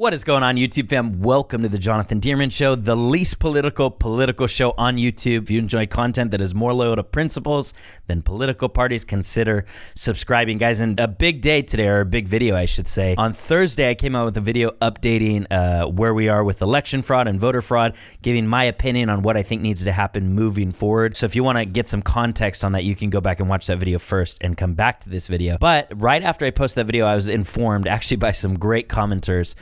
What is going on, YouTube fam? Welcome to the Jonathan Dierman Show, the least political show on YouTube. If you enjoy content that is more loyal to principles than political parties, consider subscribing, guys. And a big day today, or a big video, I should say. On Thursday, I came out with a video updating where we are with election fraud and voter fraud, giving my opinion on what I think needs to happen moving forward. So if you want to get some context on that, you can go back and watch that video first and come back to this video. But right after I posted that video, I was informed actually by some great commenters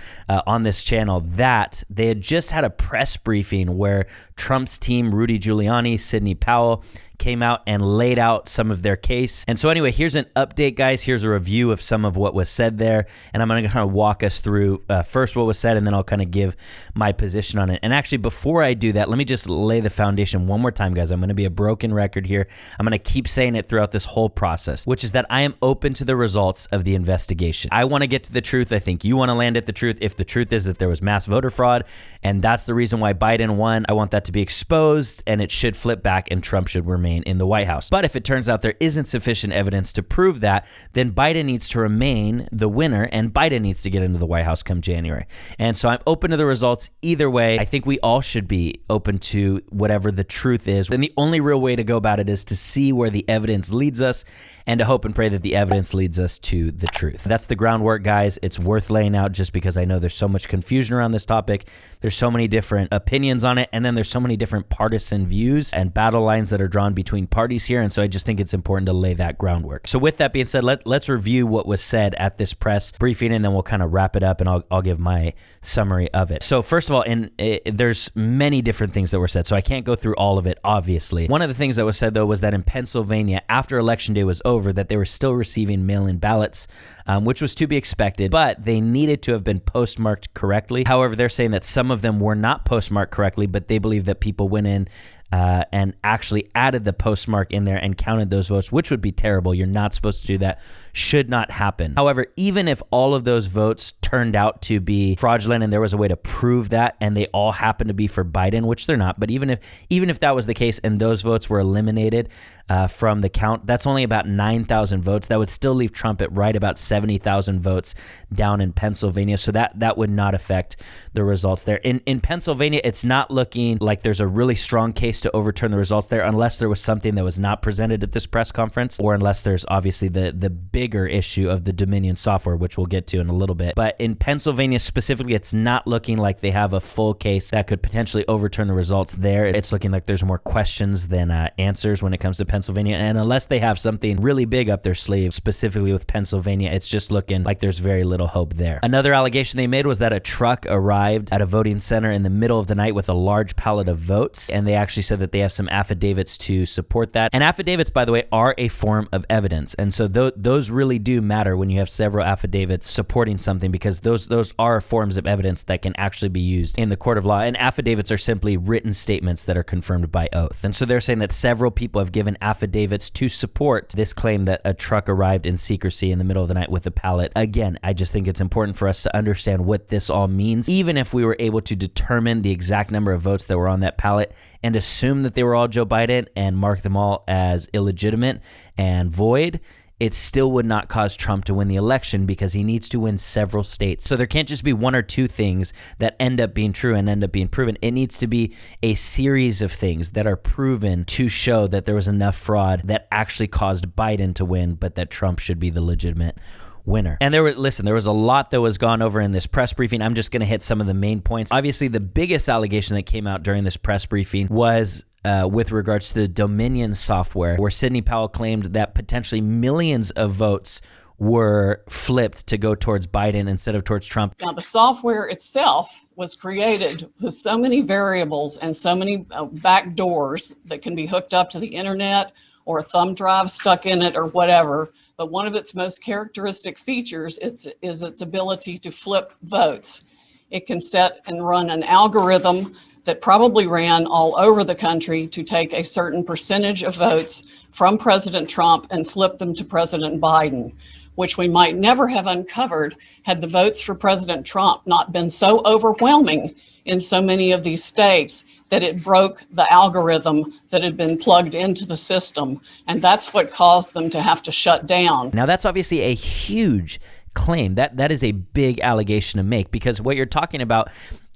on this channel that they had just had a press briefing where Trump's team, Rudy Giuliani, Sidney Powell, came out and laid out some of their case. And so anyway, here's an update, guys. Here's a review of some of what was said there. And I'm going to kind of walk us through first what was said, and then I'll kind of give my position on it. And actually, before I do that, let me just lay the foundation one more time, guys. I'm going to be a broken record here. I'm going to keep saying it throughout this whole process, which is that I am open to the results of the investigation. I want to get to the truth. I think you want to land at the truth. If the truth is that there was mass voter fraud, and that's the reason why Biden won, I want that to be exposed, and it should flip back, and Trump should remain in the White House. But if it turns out there isn't sufficient evidence to prove that, then Biden needs to remain the winner, and Biden needs to get into the White House come January. And so I'm open to the results either way. I think we all should be open to whatever the truth is. And the only real way to go about it is to see where the evidence leads us and to hope and pray that the evidence leads us to the truth. That's the groundwork, guys. It's worth laying out just because I know there's so much confusion around this topic. There's so many different opinions on it, and then there's so many different partisan views and battle lines that are drawn between parties here, and so I just think it's important to lay that groundwork. So with that being said, let's review what was said at this press briefing, and then we'll kind of wrap it up, and I'll give my summary of it. So first of all, there's many different things that were said, so I can't go through all of it, obviously. One of the things that was said, though, was that in Pennsylvania, after Election Day was over, that they were still receiving mail-in ballots, which was to be expected, but they needed to have been postmarked correctly. However, they're saying that some of them were not postmarked correctly, but they believe that people went in and actually added the postmark in there and counted those votes, which would be terrible. You're not supposed to do that. Should not happen. However, even if all of those votes turned out to be fraudulent and there was a way to prove that and they all happened to be for Biden, which they're not, but even if that was the case and those votes were eliminated from the count, that's only about 9,000 votes. That would still leave Trump at right about 70,000 votes down in Pennsylvania. So that would not affect the results there. In Pennsylvania, it's not looking like there's a really strong case to overturn the results there unless there was something that was not presented at this press conference, or unless there's obviously the bigger issue of the Dominion software, which we'll get to in a little bit. But in Pennsylvania specifically, it's not looking like they have a full case that could potentially overturn the results there. It's looking like there's more questions than answers when it comes to Pennsylvania. And unless they have something really big up their sleeve, specifically with Pennsylvania, it's just looking like there's very little hope there. Another allegation they made was that a truck arrived at a voting center in the middle of the night with a large pallet of votes, and they actually said that they have some affidavits to support that. And affidavits, by the way, are a form of evidence. And so those really do matter when you have several affidavits supporting something, because those are forms of evidence that can actually be used in the court of law. And affidavits are simply written statements that are confirmed by oath. And so they're saying that several people have given affidavits to support this claim that a truck arrived in secrecy in the middle of the night with a pallet. Again, I just think it's important for us to understand what this all means. Even if we were able to determine the exact number of votes that were on that pallet and assume that they were all Joe Biden and mark them all as illegitimate and void, it still would not cause Trump to win the election, because he needs to win several states. So there can't just be one or two things that end up being true and end up being proven. It needs to be a series of things that are proven to show that there was enough fraud that actually caused Biden to win, but that Trump should be the legitimate winner. And there was a lot that was gone over in this press briefing. I'm just going to hit some of the main points. Obviously, the biggest allegation that came out during this press briefing was with regards to the Dominion software, where Sidney Powell claimed that potentially millions of votes were flipped to go towards Biden instead of towards Trump. Now, the software itself was created with so many variables and so many back doors that can be hooked up to the internet or a thumb drive stuck in it or whatever. But one of its most characteristic features is its ability to flip votes. It can set and run an algorithm that probably ran all over the country to take a certain percentage of votes from President Trump and flip them to President Biden, which we might never have uncovered had the votes for President Trump not been so overwhelming in so many of these states that it broke the algorithm that had been plugged into the system. And that's what caused them to have to shut down. Now, that's obviously a huge claim. That is a big allegation to make, because what you're talking about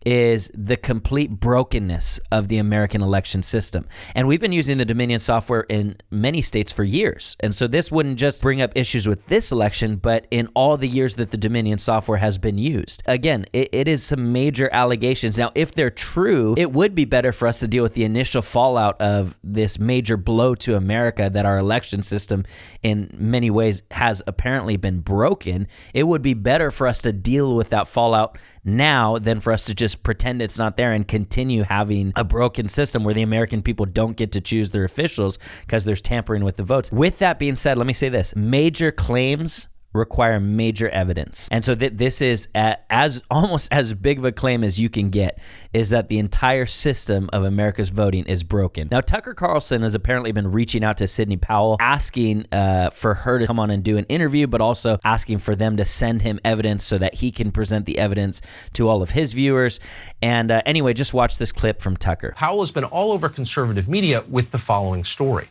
is the complete brokenness of the American election system. And we've been using the Dominion software in many states for years. And so this wouldn't just bring up issues with this election, but in all the years that the Dominion software has been used. Again, it is some major allegations. Now, if they're true, it would be better for us to deal with the initial fallout of this major blow to America that our election system in many ways has apparently been broken. It would be better for us to deal with that fallout now than for us to just pretend it's not there and continue having a broken system where the American people don't get to choose their officials because there's tampering with the votes. With that being said, let me say this. Major claims require major evidence. And so this is as almost as big of a claim as you can get, is that the entire system of America's voting is broken. Now, Tucker Carlson has apparently been reaching out to Sidney Powell, asking for her to come on and do an interview, but also asking for them to send him evidence so that he can present the evidence to all of his viewers. And anyway, just watch this clip from Tucker. Powell has been all over conservative media with the following story.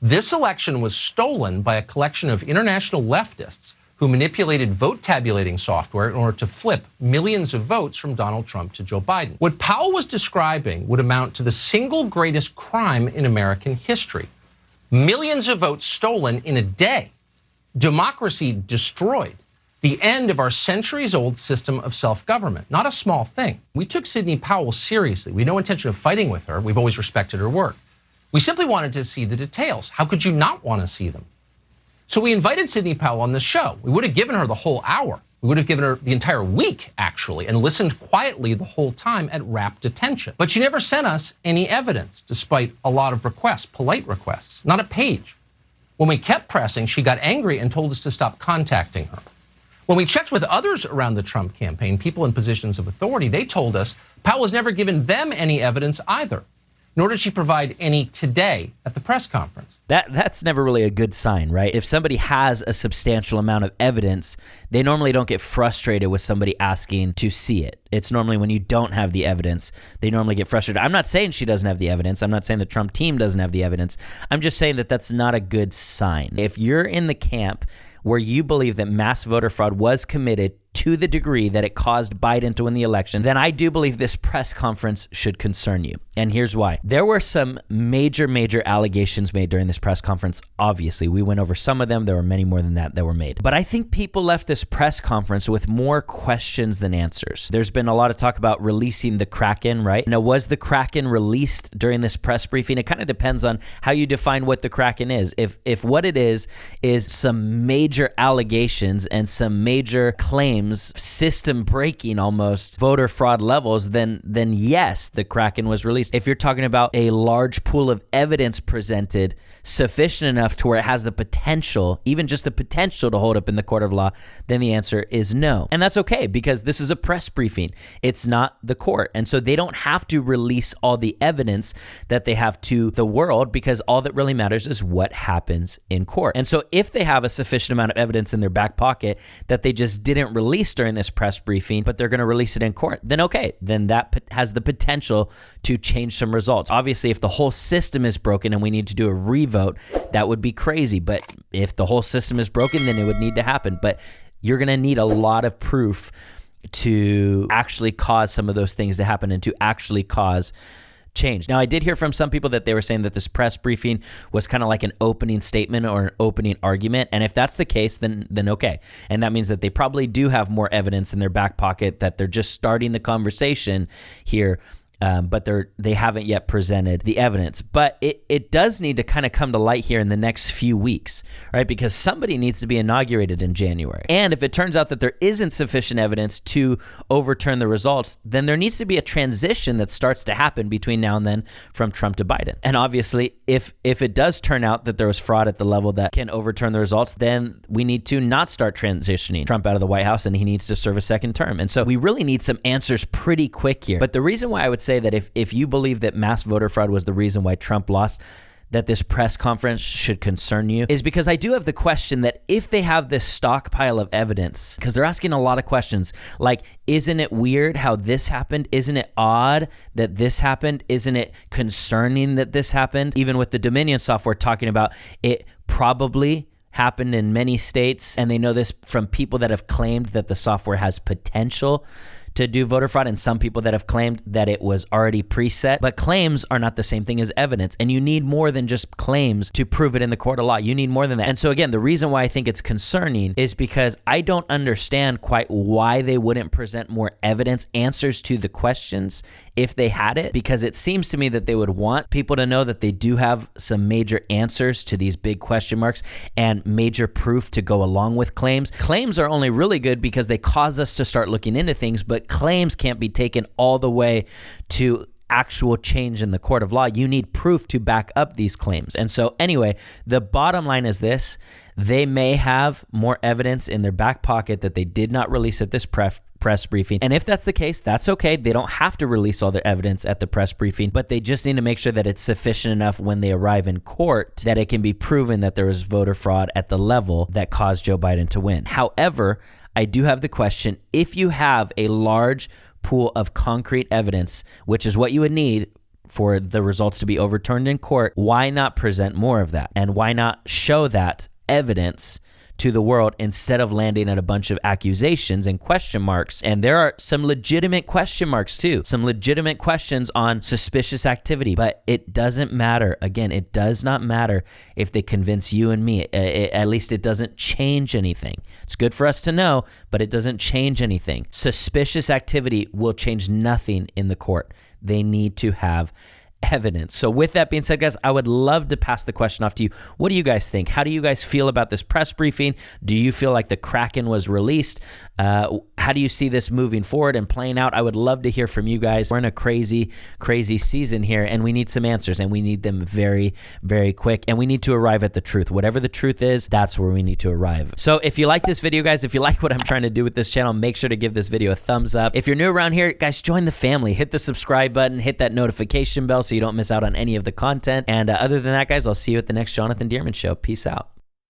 This election was stolen by a collection of international leftists who manipulated vote tabulating software in order to flip millions of votes from Donald Trump to Joe Biden. What Powell was describing would amount to the single greatest crime in American history. Millions of votes stolen in a day. Democracy destroyed. The end of our centuries-old system of self-government. Not a small thing. We took Sidney Powell seriously. We had no intention of fighting with her. We've always respected her work. We simply wanted to see the details. How could you not want to see them? So we invited Sidney Powell on the show. We would have given her the whole hour. We would have given her the entire week, actually, and listened quietly the whole time at rapt attention. But she never sent us any evidence, despite a lot of requests, polite requests, not a page. When we kept pressing, she got angry and told us to stop contacting her. When we checked with others around the Trump campaign, people in positions of authority, they told us Powell has never given them any evidence either, nor did she provide any today at the press conference. That's never really a good sign, right? If somebody has a substantial amount of evidence, they normally don't get frustrated with somebody asking to see it. It's normally when you don't have the evidence, they normally get frustrated. I'm not saying she doesn't have the evidence. I'm not saying the Trump team doesn't have the evidence. I'm just saying that that's not a good sign. If you're in the camp where you believe that mass voter fraud was committed to the degree that it caused Biden to win the election, then I do believe this press conference should concern you. And here's why. There were some major allegations made during this press conference. Obviously, we went over some of them. There were many more than that were made. But I think people left this press conference with more questions than answers. There's been a lot of talk about releasing the Kraken, right? Now, was the Kraken released during this press briefing? It kind of depends on how you define what the Kraken is. If what it is some major allegations and some major claims, system breaking almost, voter fraud levels, then yes, the Kraken was released. If you're talking about a large pool of evidence presented sufficient enough to where it has the potential, even just the potential to hold up in the court of law, then the answer is no. And that's okay, because this is a press briefing. It's not the court. And so they don't have to release all the evidence that they have to the world, because all that really matters is what happens in court. And so if they have a sufficient amount of evidence in their back pocket that they just didn't release during this press briefing, but they're going to release it in court, then okay, then that has the potential to change some results. Obviously, if the whole system is broken and we need to do a revote, that would be crazy. But if the whole system is broken, then it would need to happen. But you're going to need a lot of proof to actually cause some of those things to happen and to actually cause change. Now, I did hear from some people that they were saying that this press briefing was kind of like an opening statement or an opening argument. And if that's the case, then okay. And that means that they probably do have more evidence in their back pocket, that they're just starting the conversation here. But they haven't yet presented the evidence. But it does need to kind of come to light here in the next few weeks, right? Because somebody needs to be inaugurated in January. And if it turns out that there isn't sufficient evidence to overturn the results, then there needs to be a transition that starts to happen between now and then from Trump to Biden. And obviously, if it does turn out that there was fraud at the level that can overturn the results, then we need to not start transitioning Trump out of the White House, and he needs to serve a second term. And so we really need some answers pretty quick here. But the reason why I would say that if you believe that mass voter fraud was the reason why Trump lost, that this press conference should concern you, is because I do have the question that if they have this stockpile of evidence, because they're asking a lot of questions like, isn't it weird how this happened? Isn't it odd that this happened? Isn't it concerning that this happened? Even with the Dominion software talking about it probably happened in many states, and they know this from people that have claimed that the software has potential to do voter fraud, and some people that have claimed that it was already preset. But claims are not the same thing as evidence, and you need more than just claims to prove it in the court of law. You need more than that. And so again, the reason why I think it's concerning is because I don't understand quite why they wouldn't present more evidence, answers to the questions if they had it, because it seems to me that they would want people to know that they do have some major answers to these big question marks and major proof to go along with claims. Claims are only really good because they cause us to start looking into things, but claims can't be taken all the way to actual change in the court of law. You need proof to back up these claims. And so anyway, the bottom line is this: they may have more evidence in their back pocket that they did not release at this press briefing. And if that's the case, that's okay. They don't have to release all their evidence at the press briefing, but they just need to make sure that it's sufficient enough when they arrive in court that it can be proven that there was voter fraud at the level that caused Joe Biden to win. However, I do have the question: if you have a large pool of concrete evidence, which is what you would need for the results to be overturned in court, why not present more of that? And why not show that evidence to the world instead of landing at a bunch of accusations and question marks? And there are some legitimate question marks too, some legitimate questions on suspicious activity, but it doesn't matter. Again, it does not matter if they convince you and me. At least it doesn't change anything. It's good for us to know, but it doesn't change anything. Suspicious activity will change nothing in the court. They need to have evidence. So with that being said, guys, I would love to pass the question off to you. What do you guys think? How do you guys feel about this press briefing? Do you feel like the Kraken was released? How do you see this moving forward and playing out? I would love to hear from you guys. We're in a crazy, crazy season here, and we need some answers, and we need them very, very quick, and we need to arrive at the truth. Whatever the truth is, that's where we need to arrive. So if you like this video, guys, if you like what I'm trying to do with this channel, make sure to give this video a thumbs up. If you're new around here, guys, join the family. Hit the subscribe button, hit that notification bell so you don't miss out on any of the content. And other than that, guys, I'll see you at the next Jonathan Dierman Show. Peace out.